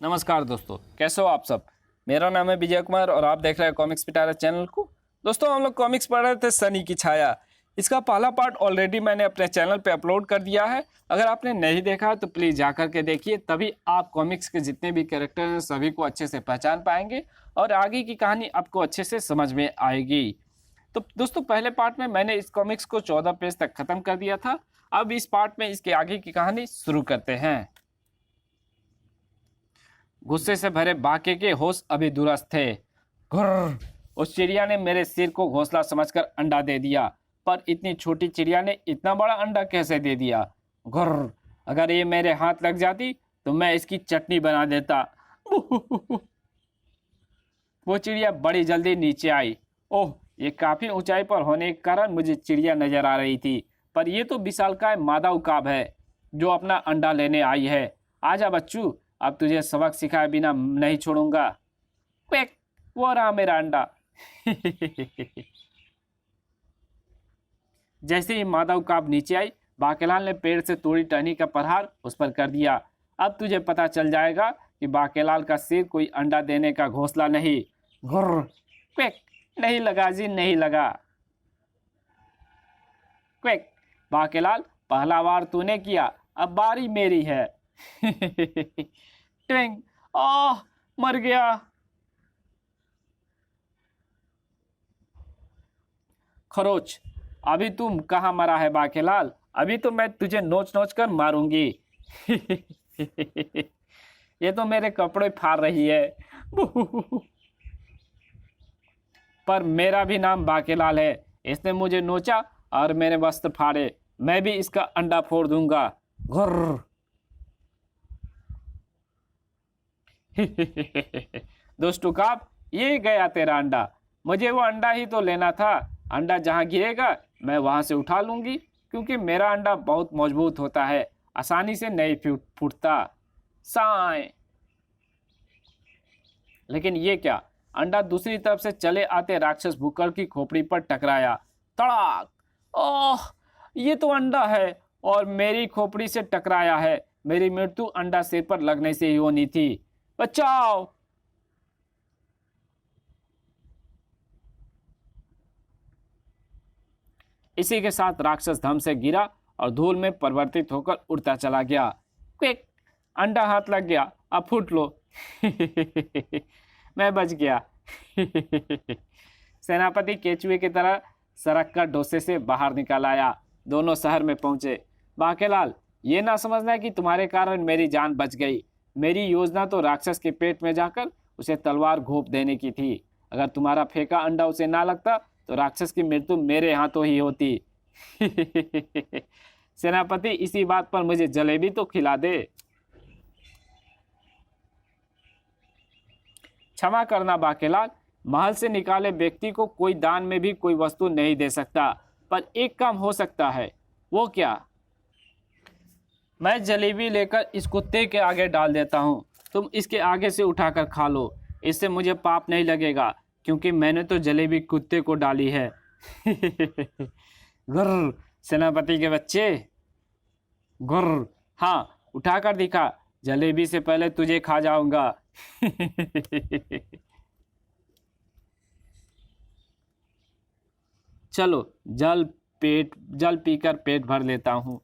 नमस्कार दोस्तों, कैसे हो आप सब। मेरा नाम है विजय कुमार और आप देख रहे हैं कॉमिक्स पिटारा चैनल को। दोस्तों, हम लोग कॉमिक्स पढ़ रहे थे सनी की छाया। इसका पहला पार्ट ऑलरेडी मैंने अपने चैनल पे अपलोड कर दिया है। अगर आपने नहीं देखा है तो प्लीज़ जाकर के देखिए, तभी आप कॉमिक्स के जितने भी कैरेक्टर हैं सभी को अच्छे से पहचान पाएंगे और आगे की कहानी आपको अच्छे से समझ में आएगी। तो दोस्तों, पहले पार्ट में मैंने इस कॉमिक्स को 14 पेज तक ख़त्म कर दिया था। अब इस पार्ट में इसके आगे की कहानी शुरू करते हैं। गुस्से से भरे बाके के होश अभी दुरुस्त थे। घुर्र, उस चिड़िया ने मेरे सिर को घोंसला समझकर अंडा दे दिया, पर इतनी छोटी चिड़िया ने इतना बड़ा अंडा कैसे दे दिया। घुर्र, अगर ये मेरे हाथ लग जाती तो मैं इसकी चटनी बना देता। वो चिड़िया बड़ी जल्दी नीचे आई। ओह, ये काफी ऊंचाई पर होने के कारण मुझे चिड़िया नजर आ रही थी, पर यह तो विशालकाय मादा उकाब है जो अपना अंडा लेने आई है। आजा बच्चू, अब तुझे सबक सिखाए बिना नहीं छोड़ूंगा। क्वैक, वो रहा मेरा अंडा। जैसे ही मादा उकाब नीचे आई, बाकेलाल ने पेड़ से तोड़ी टहनी का प्रहार उस पर कर दिया। अब तुझे पता चल जाएगा कि बाकेलाल का सिर कोई अंडा देने का घोंसला नहीं। घुर्र, क्वैक, नहीं लगा जी, नहीं लगा। क्वैक, बाकेलाल, पहला वार तूने किया, अब बारी मेरी है। ट्विंग, आह, मर गया। खरोच, अभी तुम कहाँ मरा है बाकेलाल, अभी तो मैं तुझे नोच नोच कर मारूंगी। ये तो मेरे कपड़े फाड़ रही है। पर मेरा भी नाम बाकेलाल है। इसने मुझे नोचा और मेरे वस्त्र फाड़े, मैं भी इसका अंडा फोड़ दूंगा। घुर्र। दोस्त उकाब, ये गया तेरा अंडा। मुझे वो अंडा ही तो लेना था। अंडा जहां गिरेगा मैं वहां से उठा लूंगी, क्योंकि मेरा अंडा बहुत मजबूत होता है, आसानी से नहीं फूटता। साए। लेकिन ये क्या, अंडा दूसरी तरफ से चले आते राक्षस भूकड़ की खोपड़ी पर टकराया। तड़ाक। ओह, ये तो अंडा है और मेरी खोपड़ी से टकराया है। मेरी मृत्यु अंडा सिर पर लगने से ही होनी थी। बचाओ। इसी के साथ राक्षस धम से गिरा और धूल में परिवर्तित होकर उड़ता चला गया। क्विक, अंडा हाथ लग गया, अब फूट लो। मैं बच गया। सेनापति केचुए की तरह सरक कर डोसे से बाहर निकल आया। दोनों शहर में पहुंचे। बाकेलाल, ये ना समझना कि तुम्हारे कारण मेरी जान बच गई। मेरी योजना तो राक्षस के पेट में जाकर उसे तलवार घोंप देने की थी। अगर तुम्हारा फेंका अंडा उसे ना लगता तो राक्षस की मृत्यु मेरे हाथों ही होती। सेनापति, इसी बात पर मुझे जलेबी तो खिला दे। क्षमा करना बाकेलाल, महल से निकाले व्यक्ति को कोई दान में भी कोई वस्तु नहीं दे सकता, पर एक काम हो सकता है। वो क्या? मैं जलेबी लेकर इस कुत्ते के आगे डाल देता हूँ, तुम इसके आगे से उठाकर खा लो। इससे मुझे पाप नहीं लगेगा, क्योंकि मैंने तो जलेबी कुत्ते को डाली है। गुर्र, सेनापति के बच्चे। गुर्र, हाँ, उठाकर दिखा, जलेबी से पहले तुझे खा जाऊंगा। चलो, जल पीकर पेट भर लेता हूँ।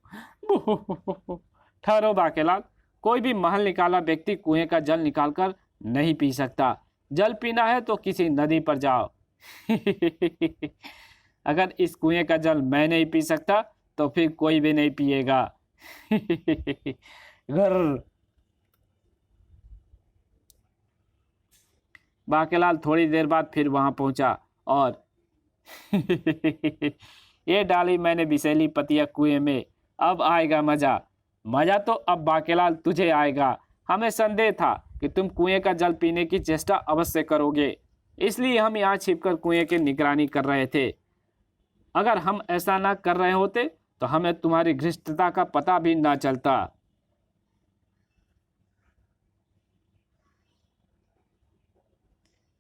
ठहरो बाकेलाल, कोई भी महल निकाला व्यक्ति कुएं का जल निकालकर नहीं पी सकता। जल पीना है तो किसी नदी पर जाओ। अगर इस कुएं का जल मैं नहीं पी सकता तो फिर कोई भी नहीं पिएगा। घर। बाकेलाल थोड़ी देर बाद फिर वहां पहुंचा और ये डाली मैंने विषैली पतिया कुएं में, अब आएगा मजा। मजा तो अब बाकेलाल तुझे आएगा। हमें संदेह था कि तुम कुएं का जल पीने की चेष्टा अवश्य करोगे, इसलिए हम यहाँ छिपकर कुएं की निगरानी कर रहे थे। अगर हम ऐसा ना कर रहे होते तो हमें तुम्हारी घृष्टता का पता भी ना चलता।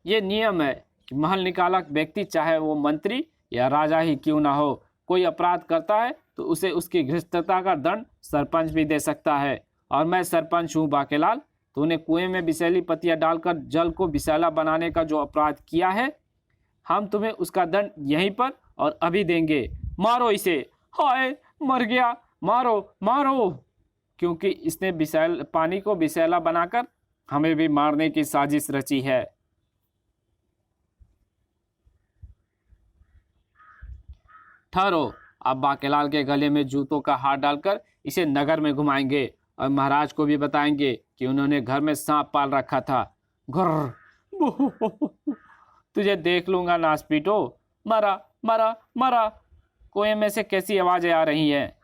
ये नियम है कि महल निकाला व्यक्ति, चाहे वो मंत्री या राजा ही क्यों ना हो, कोई अपराध करता है तो उसे उसकी घृष्टता का दंड सरपंच भी दे सकता है। और मैं सरपंच हूँ बाकेलाल, तूने कुएं में विषैली पत्तियां डालकर जल को विषैला बनाने का जो अपराध किया है, हम तुम्हें उसका दंड यहीं पर और अभी देंगे। मारो इसे। हाय, मर गया, मारो मारो। क्योंकि इसने पानी को विषैला बनाकर हमें भी मारने की साजिश रची है। ठहरो, अब बाकेलाल के गले में जूतों का हाथ डालकर इसे नगर में घुमाएंगे और महाराज को भी बताएंगे कि उन्होंने घर में सांप पाल रखा था। घुर्र, तुझे देख लूंगा नासपीटो। मरा मरा मरा। कुएं में से कैसी आवाजें आ रही हैं?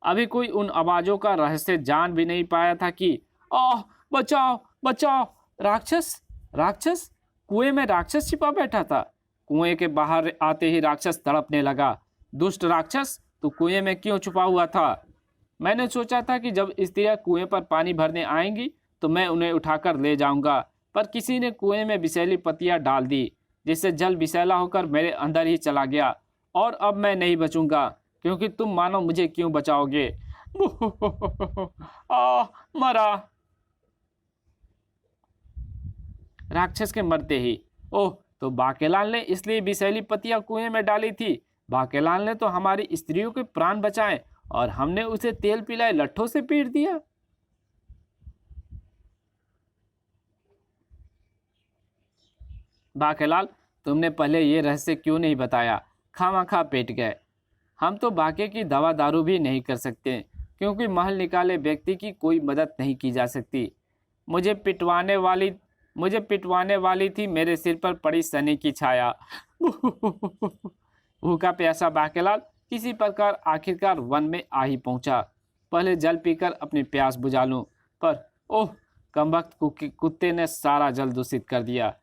अभी कोई उन आवाजों का रहस्य जान भी नहीं पाया था कि आह, बचाओ बचाओ, राक्षस राक्षस। कुएं में राक्षस छिपा बैठा था। कुएं के बाहर आते ही राक्षस तड़पने लगा। दुष्ट राक्षस, तू कुएं में क्यों छुपा हुआ था? मैंने सोचा था कि जब स्त्रियां कुएं पर पानी भरने आएंगी तो मैं उन्हें उठाकर ले जाऊंगा, पर किसी ने कुएं में विषैली पत्तियां डाल दी, जिससे जल विषैला होकर मेरे अंदर ही चला गया। और अब मैं नहीं बचूंगा, क्योंकि तुम मानो मुझे क्यों बचाओगे? मरा। राक्षस के मरते ही, ओह, तो बाकेलाल ने इसलिए विषैली पत्तियां कुएं में डाली थी। बाकेलाल ने तो हमारी स्त्रियों के प्राण बचाए और हमने उसे तेल पिलाए लट्ठों से पीट दिया। बाकेलाल, तुमने पहले ये रहस्य क्यों नहीं बताया? खामखा पेट गए। हम तो बाके की दवा दारू भी नहीं कर सकते, क्योंकि महल निकाले व्यक्ति की कोई मदद नहीं की जा सकती। मुझे पिटवाने वाली थी मेरे सिर पर पड़ी शनि की छाया। भूखा प्यासा बाकेलाल किसी प्रकार आखिरकार वन में आ ही पहुंचा। पहले जल पीकर अपनी प्यास बुझा लूं, पर ओह, कमबख्त कुत्ते ने सारा जल दूषित कर दिया।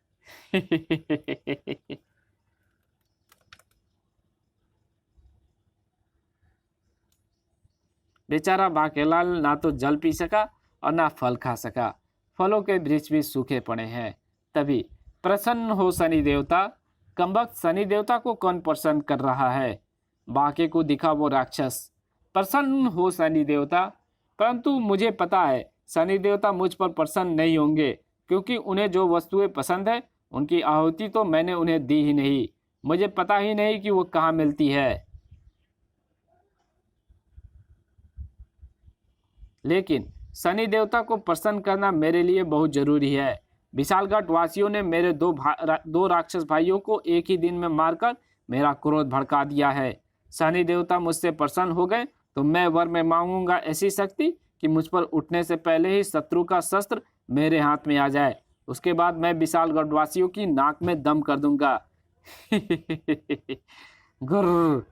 बेचारा बाकेलाल ना तो जल पी सका और ना फल खा सका। फलों के वृक्ष भी सूखे पड़े हैं। तभी प्रसन्न हो शनि देवता। कमबख्त, शनि देवता को कौन प्रसन्न कर रहा है? बाके को दिखा वो राक्षस। प्रसन्न हो शनि देवता। परंतु मुझे पता है शनि देवता मुझ पर प्रसन्न नहीं होंगे, क्योंकि उन्हें जो वस्तुएं पसंद है उनकी आहुति तो मैंने उन्हें दी ही नहीं। मुझे पता ही नहीं कि वो कहाँ मिलती है। लेकिन शनि देवता को प्रसन्न करना मेरे लिए बहुत जरूरी है। विशालगढ़ वासियों ने मेरे दो राक्षस भाइयों को एक ही दिन में मारकर मेरा क्रोध भड़का दिया है। शनि देवता मुझसे प्रसन्न हो गए तो मैं वर में मांगूंगा ऐसी शक्ति कि मुझ पर उठने से पहले ही शत्रु का शस्त्र मेरे हाथ में आ जाए। उसके बाद मैं विशालगढ़ वासियों की नाक में दम कर दूंगा। गुर्र।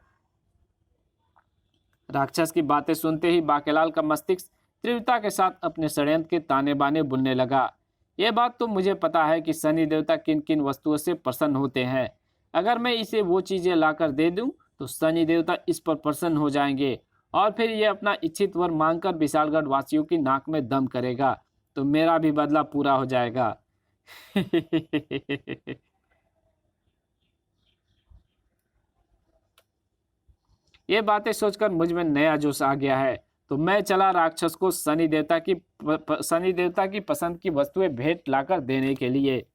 राक्षस की बातें सुनते ही बाकेलाल का मस्तिष्क तीव्रता के साथ अपने षड्यंत्र के ताने बाने बुनने लगा। यह बात तो मुझे पता है कि शनि देवता किन किन वस्तुओं से प्रसन्न होते हैं। अगर मैं इसे वो चीजें लाकर दे दूं तो शनि देवता इस पर प्रसन्न हो जाएंगे और फिर ये अपना इच्छित वर मांगकर विशालगढ़ वासियों की नाक में दम करेगा, तो मेरा भी बदला पूरा हो जाएगा। ये बातें सोचकर मुझ में नया जोश आ गया है, तो मैं चला राक्षस को शनि देवता की पसंद की वस्तुएं भेंट लाकर देने के लिए।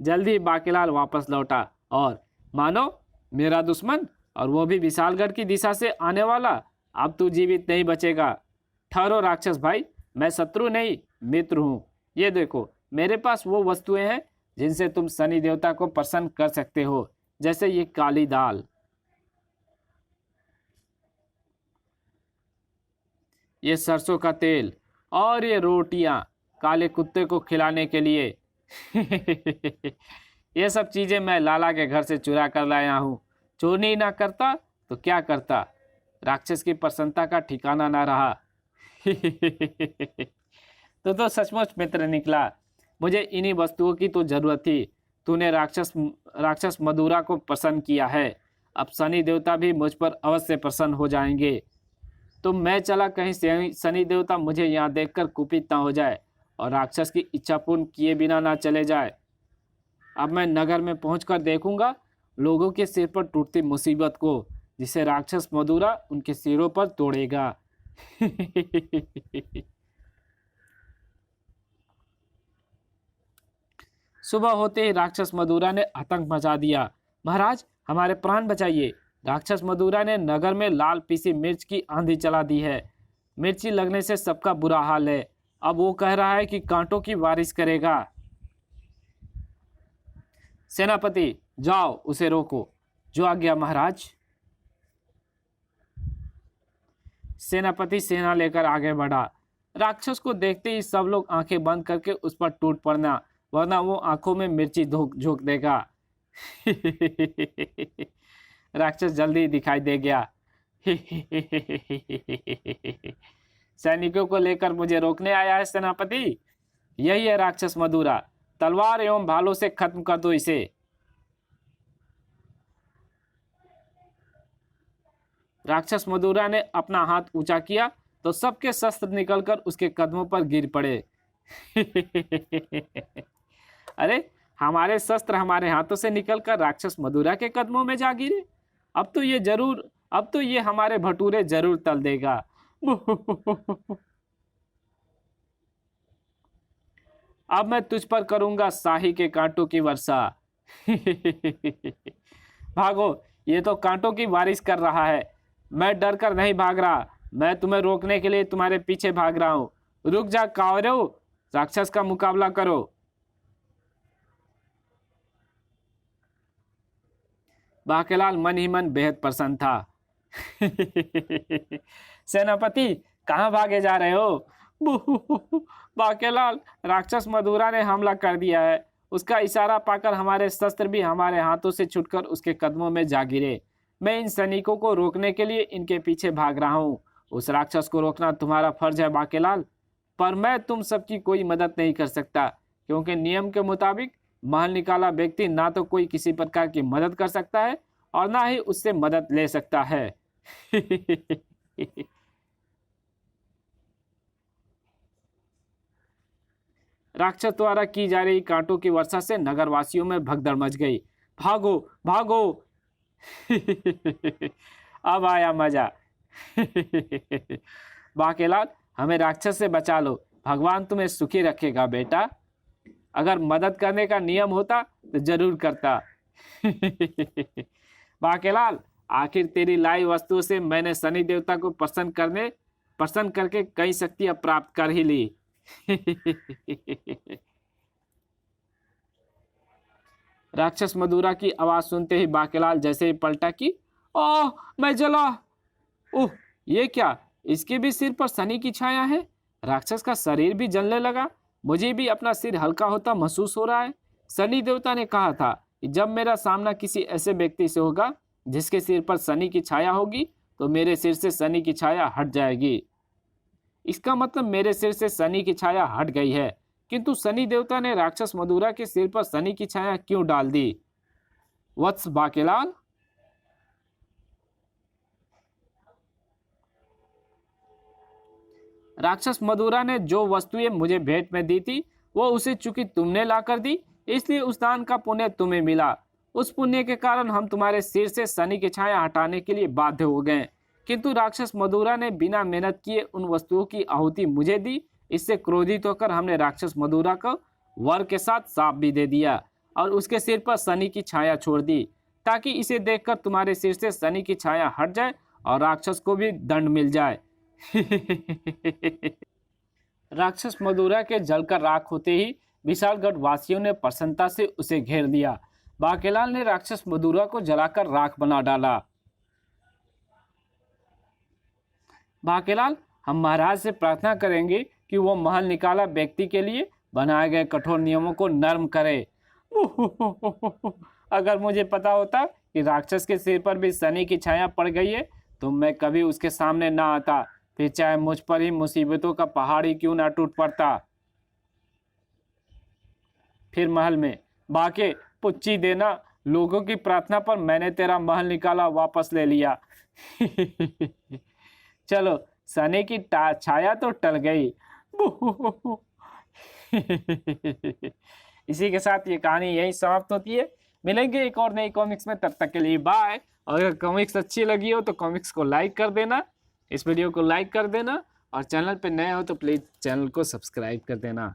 जल्दी बाकेलाल वापस लौटा और मानो मेरा दुश्मन, और वो भी विशालगढ़ की दिशा से आने वाला। अब तू जीवित नहीं बचेगा। ठहरो राक्षस भाई, मैं शत्रु नहीं मित्र हूँ। ये देखो, मेरे पास वो वस्तुएं हैं जिनसे तुम शनि देवता को प्रसन्न कर सकते हो, जैसे ये काली दाल, ये सरसों का तेल और ये रोटियां काले कुत्ते को खिलाने के लिए। ये सब चीजें मैं लाला के घर से चुरा कर लाया हूँ। चोरी ना करता तो क्या करता? राक्षस की प्रसन्नता का ठिकाना ना रहा। तो सचमुच मित्र निकला। मुझे इन्हीं वस्तुओं की तो जरूरत थी। तूने राक्षस मधुरा को प्रसन्न किया है। अब शनि देवता भी मुझ पर अवश्य प्रसन्न हो जाएंगे। तो मैं चला, कहीं शनि देवता मुझे यहाँ देखकर कुपित ना हो जाए और राक्षस की इच्छा पूर्ण किए बिना ना चले जाए। अब मैं नगर में पहुंचकर देखूंगा लोगों के सिर पर टूटती मुसीबत को, जिसे राक्षस मदुरा उनके सिरों पर तोड़ेगा। सुबह होते ही राक्षस मदुरा ने आतंक मचा दिया। महाराज, हमारे प्राण बचाइए। राक्षस मदुरा ने नगर में लाल पीसी मिर्च की आंधी चला दी है। मिर्ची लगने से सबका बुरा हाल है। अब वो कह रहा है कि कांटों की बारिश करेगा। सेनापति, जाओ उसे रोको। जो आज्ञा महाराज। सेनापति सेना लेकर आगे बढ़ा। राक्षस को देखते ही सब लोग आंखें बंद करके उस पर टूट पड़ना, वरना वो आंखों में मिर्ची झोंक देगा। राक्षस जल्दी दिखाई दे गया। सैनिकों को लेकर मुझे रोकने आया है सेनापति? यही है राक्षस मदुरा। तलवार एवं भालों से खत्म कर दो इसे। राक्षस मदुरा ने अपना हाथ ऊंचा किया तो सबके शस्त्र निकलकर उसके कदमों पर गिर पड़े। अरे, हमारे शस्त्र हमारे हाथों से निकलकर राक्षस मदुरा के कदमों में जा गिरे। अब तो ये हमारे भटूरे जरूर तल देगा। अब मैं तुझ पर करूंगा शाही के कांटों की वर्षा। भागो, ये तो कांटों की बारिश कर रहा है। मैं डर कर नहीं भाग रहा, मैं तुम्हें रोकने के लिए तुम्हारे पीछे भाग रहा हूं। रुक जा कांवरों, राक्षस का मुकाबला करो। बाकेलाल मन ही मन बेहद प्रसन्न था। सेनापति, कहाँ भागे जा रहे हो? बाकेलाल, राक्षस मदुरा ने हमला कर दिया है। उसका इशारा पाकर हमारे शस्त्र भी हमारे हाथों से छूटकर उसके कदमों में जा गिरे। मैं इन सैनिकों को रोकने के लिए इनके पीछे भाग रहा हूँ। उस राक्षस को रोकना तुम्हारा फर्ज है बाकेलाल, पर मैं तुम सबकी कोई मदद नहीं कर सकता, क्योंकि नियम के मुताबिक महल निकाला व्यक्ति ना तो कोई किसी प्रकार की मदद कर सकता है और ना ही उससे मदद ले सकता है। राक्षस द्वारा की जा रही कांटों की वर्षा से नगरवासियों में भगदड़ मच गई। भागो भागो। अब आया मजा। बाकेलाल, हमें राक्षस से बचा लो। भगवान तुम्हें सुखी रखेगा बेटा। अगर मदद करने का नियम होता तो जरूर करता। बाकेलाल, आखिर तेरी लाई वस्तुओं से मैंने शनि देवता को प्रसन्न करके कई शक्तियां प्राप्त कर ही ली। राक्षस मदुरा की आवाज सुनते ही बाकेलाल जैसे ही पलटा कि ओह, मैं जला। ओह, ये क्या? इसके भी सिर पर शनि की छाया है। राक्षस का शरीर भी जलने लगा। मुझे भी अपना सिर हल्का होता महसूस हो रहा है। शनि देवता ने कहा था कि जब मेरा सामना किसी ऐसे व्यक्ति से होगा जिसके सिर पर शनि की छाया होगी तो मेरे सिर से शनि की छाया हट जाएगी। इसका मतलब मेरे सिर से शनि की छाया हट गई है, किंतु शनि देवता ने राक्षस मदुरा के सिर पर शनि की छाया क्यों डाल दी? वत्स बाकेलाल, राक्षस मदुरा ने जो वस्तुएं मुझे भेंट में दी थी वो उसे चूंकि तुमने लाकर दी, इसलिए उस दान का पुण्य तुम्हें मिला। उस पुण्य के कारण हम तुम्हारे सिर से शनि की छाया हटाने के लिए बाध्य हो गए, किंतु राक्षस मदुरा ने बिना मेहनत किए उन वस्तुओं की आहुति मुझे दी। इससे क्रोधित होकर हमने राक्षस मदुरा को वर के साथ साप भी दे दिया और उसके सिर पर शनि की छाया छोड़ दी, ताकि इसे देखकर तुम्हारे सिर से शनि की छाया हट जाए और राक्षस को भी दंड मिल जाए। राक्षस मदुरा के जलकर राख होते ही विशालगढ़ वासियों ने प्रसन्नता से उसे घेर लिया। बाकेलाल ने राक्षस मदुरा को जलाकर राख बना डाला। बाकेलाल, हम महाराज से प्रार्थना करेंगे कि वो महल निकाला व्यक्ति के लिए बनाए गए कठोर नियमों को नर्म करे। अगर मुझे पता होता कि राक्षस के सिर पर भी शनि की छाया पड़ गई है तो मैं कभी उसके सामने ना आता, फिर चाहे मुझ पर ही मुसीबतों का पहाड़ ही क्यों ना टूट पड़ता। फिर महल में बाके पुच्ची देना, लोगों की प्रार्थना पर मैंने तेरा महल निकाला वापस ले लिया। चलो, शनि की छाया तो टल गई। इसी के साथ ये कहानी यही समाप्त होती है। मिलेंगे एक और नई कॉमिक्स में, तब तक के लिए बाय। और अगर कॉमिक्स अच्छी लगी हो तो कॉमिक्स को लाइक कर देना, इस वीडियो को लाइक कर देना, और चैनल पे नए हो तो प्लीज़ चैनल को सब्सक्राइब कर देना।